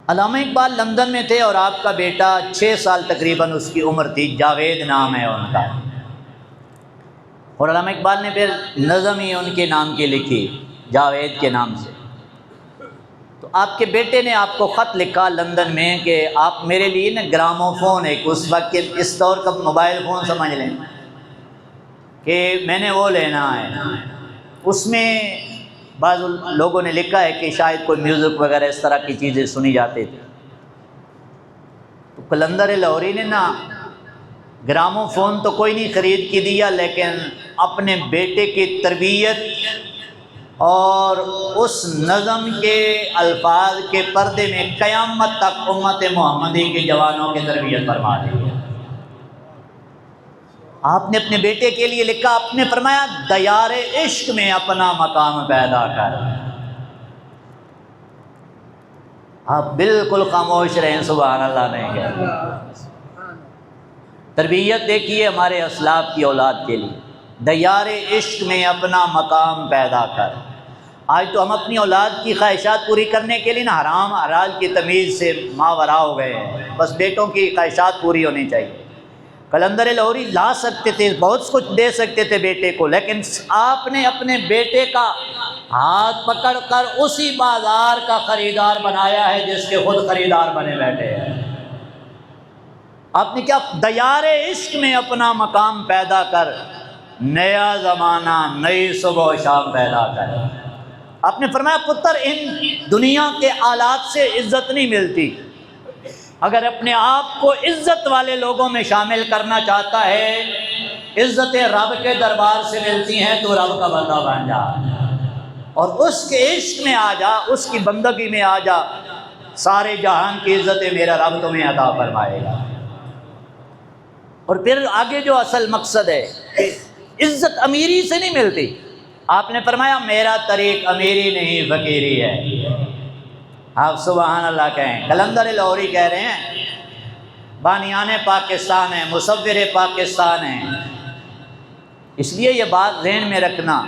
علامہ Iqbal London میں تھے اور آپ کا بیٹا 6 سال تقریباً اس کی عمر تھی، جاوید نام ہے ان کا، اور علامہ اقبال نے پھر نظم ہی ان کے نام کی لکھی، جاوید کے نام سے۔ تو آپ کے بیٹے نے آپ کو خط لکھا لندن میں کہ آپ میرے لیے نا گرامو فون، ایک اس وقت کے اس دور کا موبائل فون سمجھ لیں، کہ میں نے وہ لینا ہے۔ اس میں بعض لوگوں نے لکھا ہے کہ شاید کوئی میوزک وغیرہ اس طرح کی چیزیں سنی جاتی تھی۔ تو قلندر لاہوری نے نا گرامو فون تو کوئی نہیں خرید کے دیا، لیکن اپنے بیٹے کی تربیت اور اس نظم کے الفاظ کے پردے میں قیامت تک امت محمدی کے جوانوں کی تربیت فرما دی ہے۔ آپ نے اپنے بیٹے کے لیے لکھا، آپ نے فرمایا دیار عشق میں اپنا مقام پیدا کر۔ آپ بالکل خاموش رہیں، سبحان اللہ نہیں کہتے۔ تربیت دیکھیے ہمارے اسلاف کی اولاد کے لیے، دیار عشق میں اپنا مقام پیدا کر۔ آج تو ہم اپنی اولاد کی خواہشات پوری کرنے کے لیے نا حرام حلال کی تمیز سے ماورا ہو گئے ہیں، بس بیٹوں کی خواہشات پوری ہونی چاہیے۔ قلندر لاہوری لا سکتے تھے، بہت کچھ دے سکتے تھے بیٹے کو، لیکن آپ نے اپنے بیٹے کا ہاتھ پکڑ کر اسی بازار کا خریدار بنایا ہے جس کے خود خریدار بنے بیٹھے ہیں۔ آپ نے کیا، دیار عشق میں اپنا مقام پیدا کر، نیا زمانہ نئی صبح و شام پیدا کر۔ آپ نے فرمایا پتر ان دنیا کے آلات سے عزت نہیں ملتی، اگر اپنے آپ کو عزت والے لوگوں میں شامل کرنا چاہتا ہے، عزتیں رب کے دربار سے ملتی ہیں، تو رب کا بندہ بن جا اور اس کے عشق میں آ جا، اس کی بندگی میں آ جا، سارے جہان کی عزتیں میرا رب تمہیں عطا فرمائے گا۔ اور پھر آگے جو اصل مقصد ہے کہ عزت امیری سے نہیں ملتی، آپ نے فرمایا میرا طریق امیری نہیں فقیری ہے۔ آپ سبحان اللہ کہیں۔ قلندر لاہوری کہہ رہے ہیں بانیان پاکستان ہیں، مصور پاکستان ہیں۔ اس لیے یہ بات ذہن میں رکھنا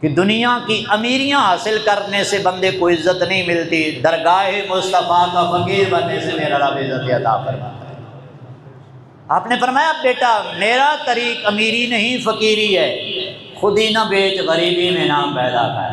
کہ دنیا کی امیریاں حاصل کرنے سے بندے کو عزت نہیں ملتی، درگاہ مصطفیٰ کا فقیر بننے سے میرا رب عزت عطا فرماتا ہے۔ آپ نے فرمایا بیٹا میرا طریق امیری نہیں فقیری ہے، خود ہی نہ بیچ غریبی میں نام پیدا کر۔